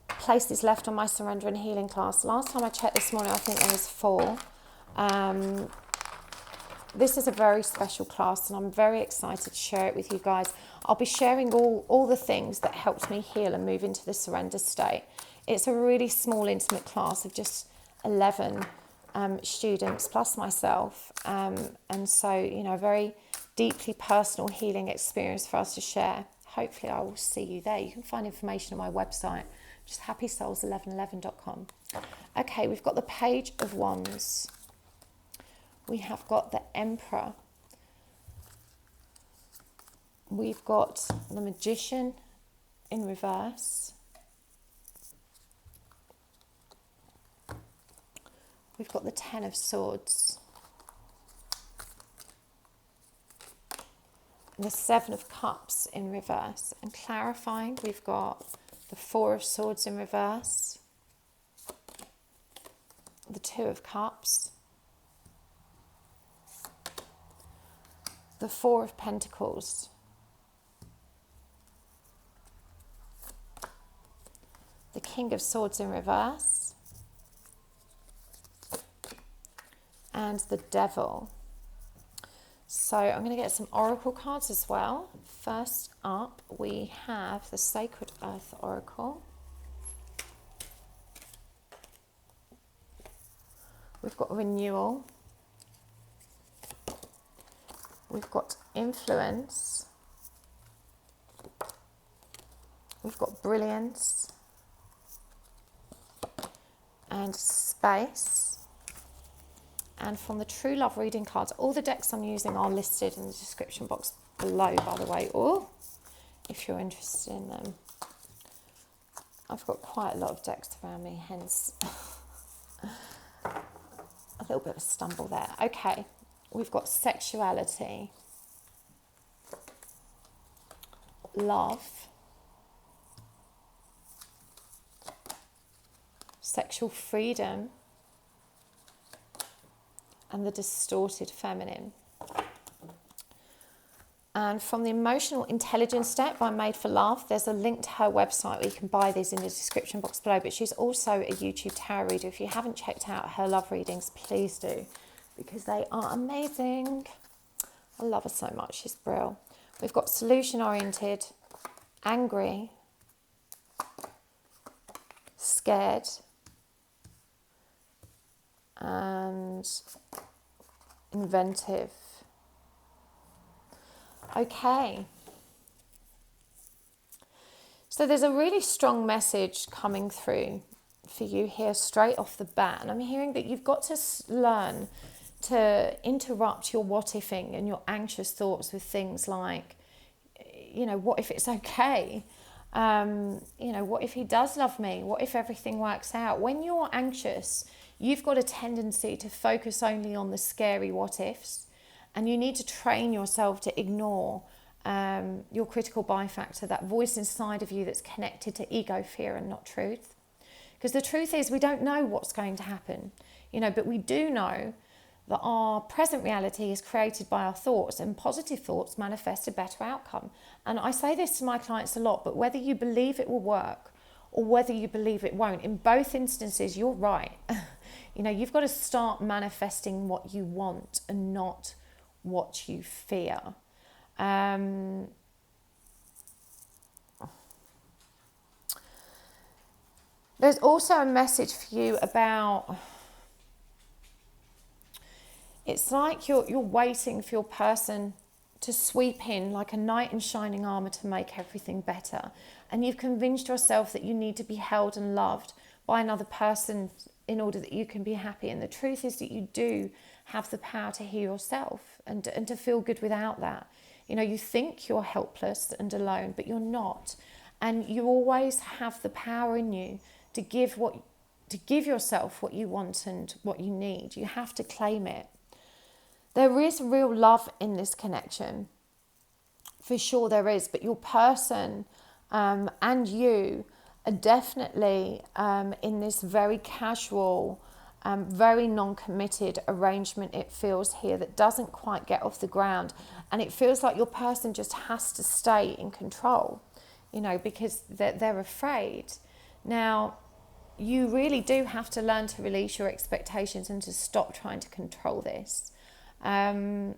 places left on my Surrender and Healing class. Last time I checked this morning, I think there was 4. this is a very special class, and I'm very excited to share it with you guys. I'll be sharing all the things that helped me heal and move into the surrender state. It's a really small, intimate class of just 11 students plus myself, and so, you know, a very deeply personal healing experience for us to share. Hopefully I will see you there. You can find information on my website, just happysouls1111.com. Okay, we've got the Page of Wands. We have got the Emperor. We've got the Magician in reverse. We've got the Ten of Swords. The Seven of Cups in reverse. And clarifying, we've got the Four of Swords in reverse. The Two of Cups. The Four of Pentacles. The King of Swords in reverse. And the Devil. So I'm going to get some oracle cards as well. First up, we have the Sacred Earth Oracle. We've got Renewal. We've got Influence. We've got Brilliance. And Space. And from the True Love reading cards, all the decks I'm using are listed in the description box below, by the way, or if you're interested in them. I've got quite a lot of decks around me, hence a little bit of a stumble there. Okay, we've got Sexuality, Love, Sexual Freedom, and the Distorted Feminine. And from the Emotional Intelligence deck by Made for Love, there's a link to her website where you can buy these in the description box below, but she's also a YouTube tarot reader. If you haven't checked out her love readings, please do, because they are amazing. I love her so much, she's brilliant. We've got Solution Oriented, Angry, Scared, and Inventive. Okay. So there's a really strong message coming through for you here straight off the bat. And I'm hearing that you've got to learn to interrupt your what-ifing and your anxious thoughts with things like, you know, what if it's okay? You know, what if he does love me? What if everything works out? When you're anxious, you've got a tendency to focus only on the scary what ifs, and you need to train yourself to ignore your critical bifactor, that voice inside of you that's connected to ego, fear, and not truth. Because the truth is, we don't know what's going to happen, you know, but we do know that our present reality is created by our thoughts, and positive thoughts manifest a better outcome. And I say this to my clients a lot, but whether you believe it will work or whether you believe it won't, in both instances, you're right. You know, you've got to start manifesting what you want and not what you fear. There's also a message for you about, it's like you're waiting for your person to sweep in like a knight in shining armor to make everything better. And you've convinced yourself that you need to be held and loved by another person in order that you can be happy. And the truth is that you do have the power to heal yourself and to feel good without that. You know, you think you're helpless and alone, but you're not. And you always have the power in you to give yourself what you want and what you need. You have to claim it. There is real love in this connection. For sure there is, but your person and you are definitely in this very casual, very non-committed arrangement, it feels here, that doesn't quite get off the ground. And it feels like your person just has to stay in control, you know, because they're afraid. Now, you really do have to learn to release your expectations and to stop trying to control this. I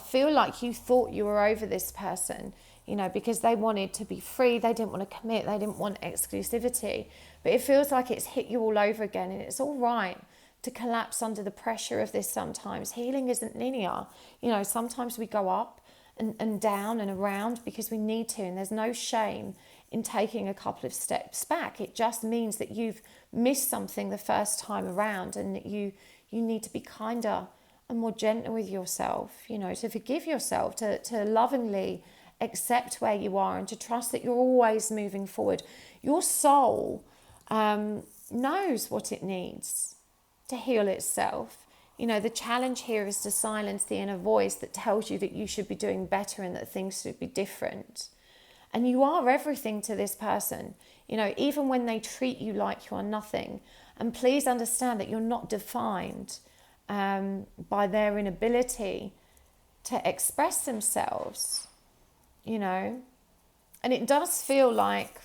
feel like you thought you were over this person, you know, because they wanted to be free, they didn't want to commit, they didn't want exclusivity. But it feels like it's hit you all over again, and it's all right to collapse under the pressure of this sometimes. Healing isn't linear. You know, sometimes we go up and down and around because we need to, and there's no shame in taking a couple of steps back. It just means that you've missed something the first time around, and that you need to be kinder and more gentle with yourself, you know, to forgive yourself, to lovingly accept where you are, and to trust that you're always moving forward. Your soul knows what it needs to heal itself. You know, the challenge here is to silence the inner voice that tells you that you should be doing better and that things should be different. And you are everything to this person, you know, even when they treat you like you are nothing. And please understand that you're not defined by their inability to express themselves, you know. And it does feel like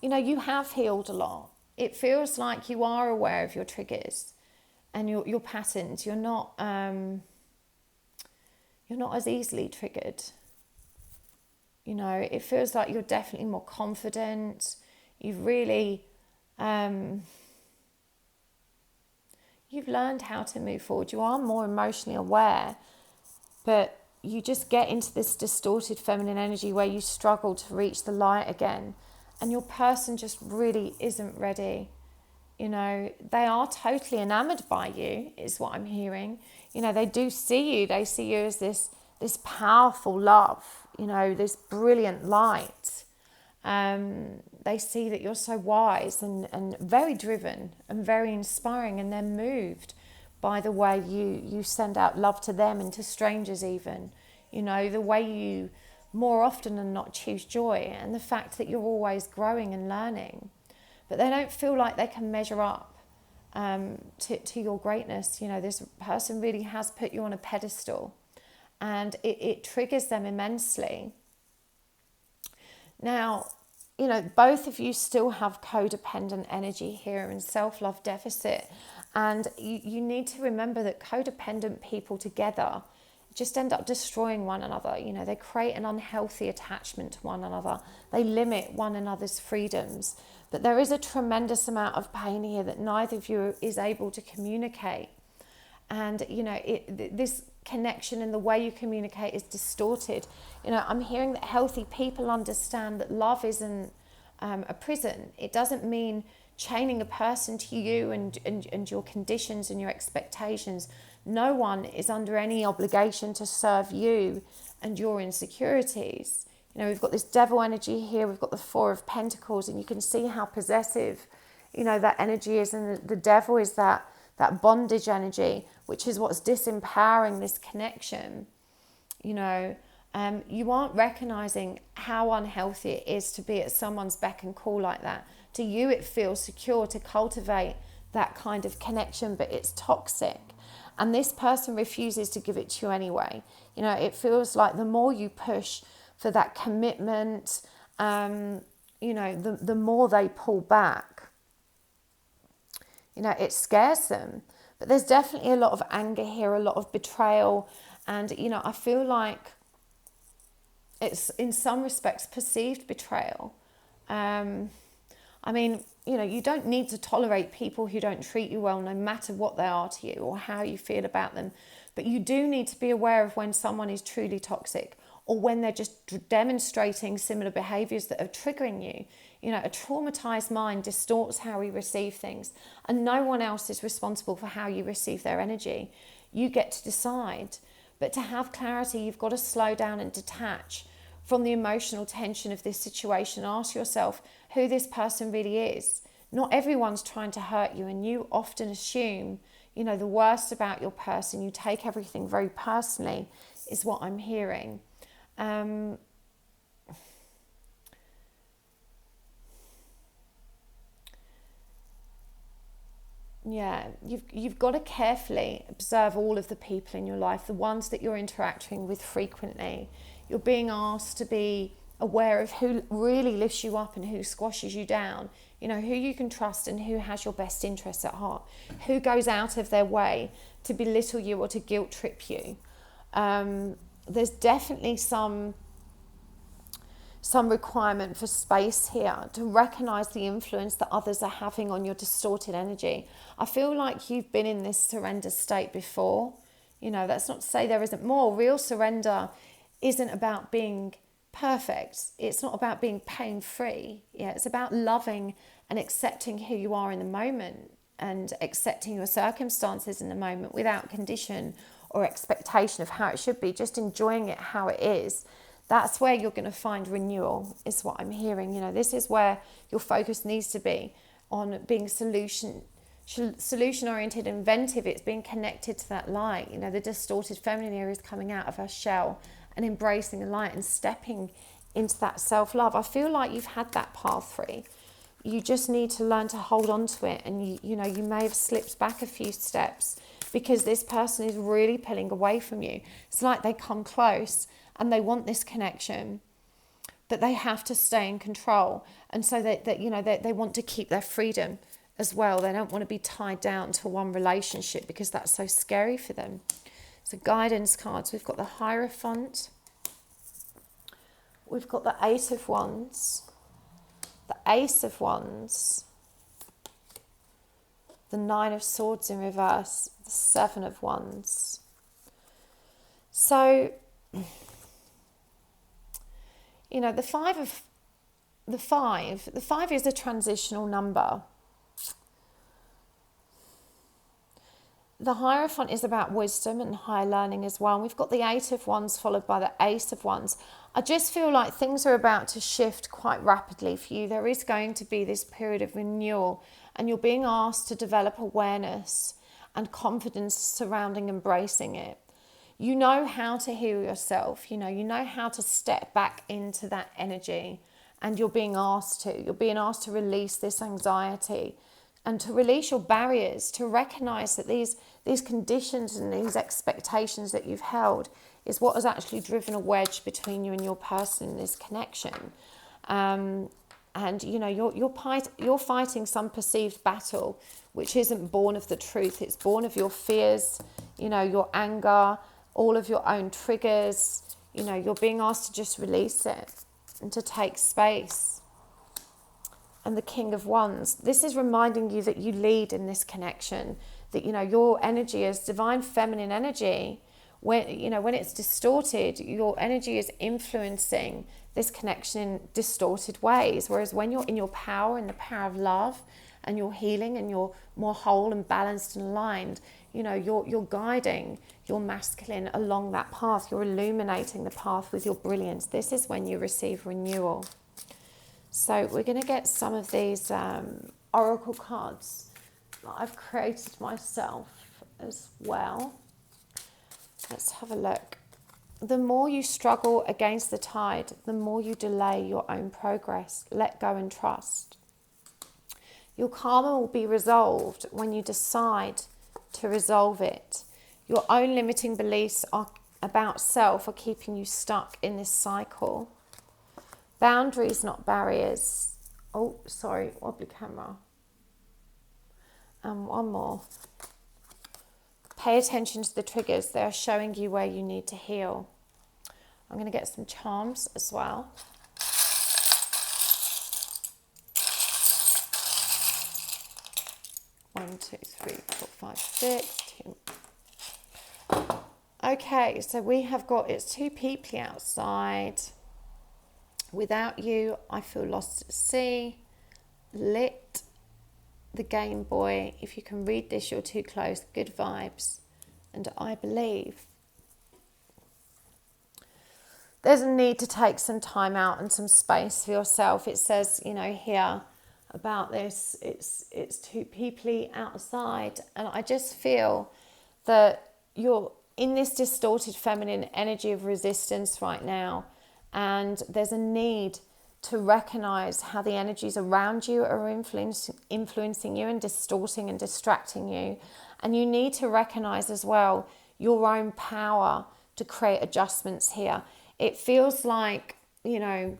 you know, you have healed a lot. It feels like you are aware of your triggers and your patterns. You're not as easily triggered. You know, it feels like you're definitely more confident. You've really you've learned how to move forward. You are more emotionally aware, but you just get into this distorted feminine energy where you struggle to reach the light again. And your person just really isn't ready. You know, they are totally enamored by you, is what I'm hearing. You know, they do see you. They see you as this powerful love, you know, this brilliant light. They see that you're so wise and very driven and very inspiring, and they're moved by the way you send out love to them and to strangers even. You know, the way you more often than not choose joy, and the fact that you're always growing and learning. But they don't feel like they can measure up to your greatness. You know, this person really has put you on a pedestal, and it triggers them immensely. Now, you know, both of you still have codependent energy here and self-love deficit. And you need to remember that codependent people together just end up destroying one another. You know, they create an unhealthy attachment to one another. They limit one another's freedoms. But there is a tremendous amount of pain here that neither of you is able to communicate. And, you know, this connection and the way you communicate is distorted. You know, I'm hearing that healthy people understand that love isn't a prison. It doesn't mean chaining a person to you and your conditions and your expectations. No one is under any obligation to serve you and your insecurities. You know, we've got this devil energy here, we've got the Four of Pentacles, and you can see how possessive, you know, that energy is. And the devil is that bondage energy, which is what's disempowering this connection. You know, you aren't recognizing how unhealthy it is to be at someone's beck and call like that. To you, it feels secure to cultivate that kind of connection, but it's toxic. And this person refuses to give it to you anyway. You know, it feels like the more you push for that commitment, you know, the more they pull back. You know, it scares them. But there's definitely a lot of anger here, a lot of betrayal. And, you know, I feel like it's in some respects perceived betrayal. I mean, you know, you don't need to tolerate people who don't treat you well, no matter what they are to you or how you feel about them. But you do need to be aware of when someone is truly toxic, or when they're just demonstrating similar behaviours that are triggering you. You know, a traumatized mind distorts how we receive things, and no one else is responsible for how you receive their energy. You get to decide. But to have clarity, you've got to slow down and detach from the emotional tension of this situation. Ask yourself who this person really is. Not everyone's trying to hurt you, and you often assume, you know, the worst about your person. You take everything very personally, is what I'm hearing. Yeah, you've got to carefully observe all of the people in your life, the ones that you're interacting with frequently. You're being asked to be aware of who really lifts you up and who squashes you down, you know, who you can trust and who has your best interests at heart, who goes out of their way to belittle you or to guilt trip you. There's definitely some requirement for space here to recognize the influence that others are having on your distorted energy. I feel like you've been in this surrender state before. You know, that's not to say there isn't more. Real surrender isn't about being perfect. It's not about being pain-free. Yeah, it's about loving and accepting who you are in the moment and accepting your circumstances in the moment without condition or expectation of how it should be, just enjoying it how it is. That's where you're going to find renewal, is what I'm hearing. You know, this is where your focus needs to be, on being solution-oriented, inventive. It's being connected to that light. You know, the distorted feminine area is coming out of her shell and embracing the light and stepping into that self-love. I feel like you've had that path through. You just need to learn to hold on to it. And, you know, you may have slipped back a few steps because this person is really pulling away from you. It's like they come close and they want this connection, that they have to stay in control. And so that you know, they want to keep their freedom as well. They don't want to be tied down to one relationship because that's so scary for them. So guidance cards, we've got the Hierophant, we've got the Eight of Wands, the Ace of Wands, the Nine of Swords in reverse, the Seven of Wands. So, you know, the five is a transitional number. The Hierophant is about wisdom and higher learning as well. And we've got the Eight of Wands followed by the Ace of Wands. I just feel like things are about to shift quite rapidly for you. There is going to be this period of renewal, and you're being asked to develop awareness and confidence surrounding embracing it. You know how to heal yourself. You know how to step back into that energy, and you're being asked to release this anxiety and to release your barriers, to recognize that these conditions and these expectations that you've held is what has actually driven a wedge between you and your person in this connection. And you know, you're fighting some perceived battle which isn't born of the truth. It's born of your fears, you know, your anger, all of your own triggers. You know, you're being asked to just release it and to take space. And the King of Wands, this is reminding you that you lead in this connection, that, you know, your energy is divine feminine energy. When it's distorted, your energy is influencing this connection in distorted ways. Whereas when you're in your power and the power of love and you're healing and you're more whole and balanced and aligned, you know, you're guiding your masculine along that path. You're illuminating the path with your brilliance. This is when you receive renewal. So we're going to get some of these oracle cards that I've created myself as well. Let's have a look. The more you struggle against the tide, the more you delay your own progress. Let go and trust. Your karma will be resolved when you decide to resolve it. Your own limiting beliefs about self are keeping you stuck in this cycle. Boundaries, not barriers. Oh, sorry, wobbly camera. And one more. Pay attention to the triggers. They are showing you where you need to heal. I'm going to get some charms as well. One, two, three, four, five, six. Okay, so we have got, it's too peeply outside. Without you, I feel lost at sea. Lit. The Game Boy. If you can read this, you're too close. Good vibes. And I believe. There's a need to take some time out and some space for yourself. It says, you know, here about this, it's too peeply outside. And I just feel that you're in this distorted feminine energy of resistance right now. And there's a need to recognize how the energies around you are influencing you and distorting and distracting you. And you need to recognize as well your own power to create adjustments here. It feels like, you know,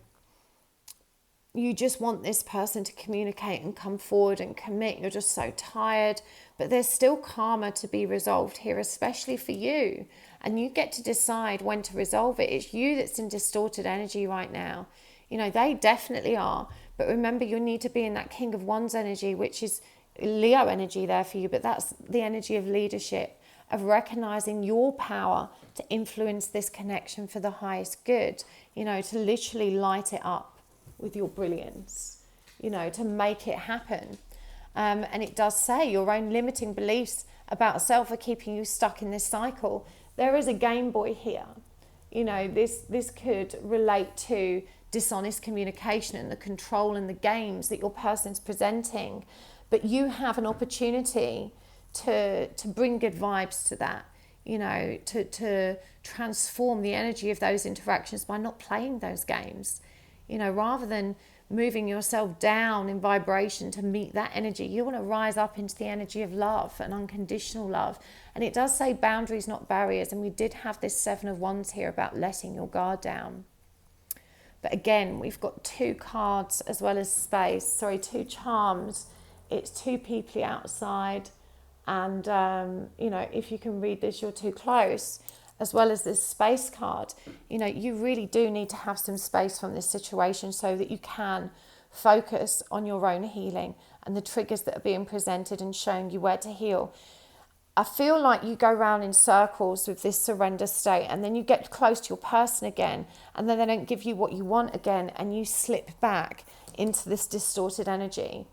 you just want this person to communicate and come forward and commit. You're just so tired, but there's still karma to be resolved here, especially for you. And you get to decide when to resolve it. It's you that's in distorted energy right now. You know, they definitely are. But remember, you need to be in that King of Wands energy, which is Leo energy there for you. But that's the energy of leadership, of recognizing your power to influence this connection for the highest good. You know, to literally light it up with your brilliance, you know, to make it happen. And it does say your own limiting beliefs about self are keeping you stuck in this cycle. There is a Game Boy here. You know, this could relate to dishonest communication and the control and the games that your person's presenting. But you have an opportunity to bring good vibes to that, you know, to transform the energy of those interactions by not playing those games. You know, rather than moving yourself down in vibration to meet that energy, you want to rise up into the energy of love and unconditional love. And it does say boundaries, not barriers. And we did have this 7 of Wands here about letting your guard down. But again, we've got 2 cards as well as space. Sorry, 2 charms. It's 2 people outside. And, you know, if you can read this, you're too close. As well as this space card, you know, you really do need to have some space from this situation so that you can focus on your own healing and the triggers that are being presented and showing you where to heal. I feel like you go around in circles with this surrender state, and then you get close to your person again, and then they don't give you what you want again, and you slip back into this distorted energy.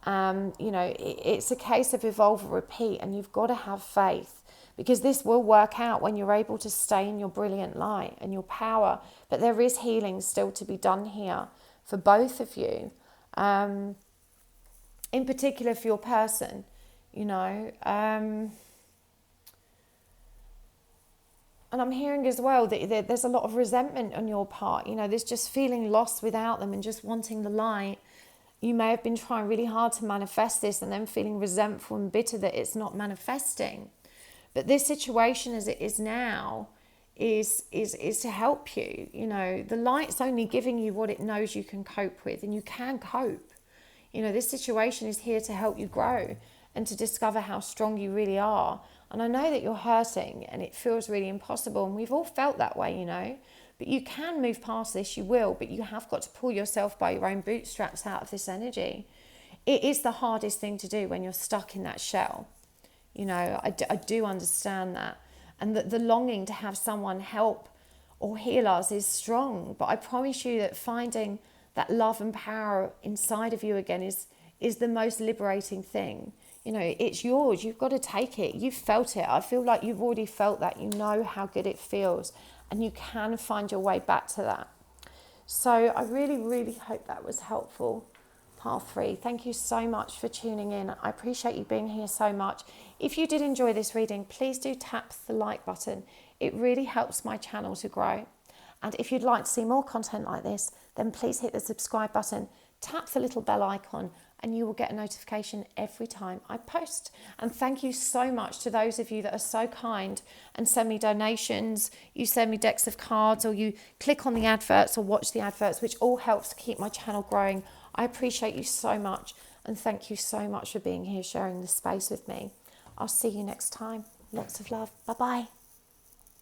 You know, it's a case of evolve or repeat, and you've got to have faith. Because this will work out when you're able to stay in your brilliant light and your power. But there is healing still to be done here for both of you. In particular for your person, you know. And I'm hearing as well that there's a lot of resentment on your part. You know, there's just feeling lost without them and just wanting the light. You may have been trying really hard to manifest this and then feeling resentful and bitter that it's not manifesting. But this situation as it is now is to help you. You know, the light's only giving you what it knows you can cope with, and you can cope. You know, this situation is here to help you grow and to discover how strong you really are. And I know that you're hurting and it feels really impossible, and we've all felt that way, you know. But you can move past this, you will, but you have got to pull yourself by your own bootstraps out of this energy. It is the hardest thing to do when you're stuck in that shell. You know, I do understand that. And that the longing to have someone help or heal us is strong. But I promise you that finding that love and power inside of you again is the most liberating thing. You know, it's yours. You've got to take it. You've felt it. I feel like you've already felt that. You know how good it feels. And you can find your way back to that. So I really, really hope that was helpful. Part 3. Thank you so much for tuning in. I appreciate you being here so much. If you did enjoy this reading, please do tap the like button. It really helps my channel to grow. And if you'd like to see more content like this, then please hit the subscribe button, tap the little bell icon, and you will get a notification every time I post. And thank you so much to those of you that are so kind and send me donations. You send me decks of cards, or you click on the adverts or watch the adverts, which all helps to keep my channel growing. I appreciate you so much, and thank you so much for being here, sharing this space with me. I'll see you next time. Lots of love. Bye-bye.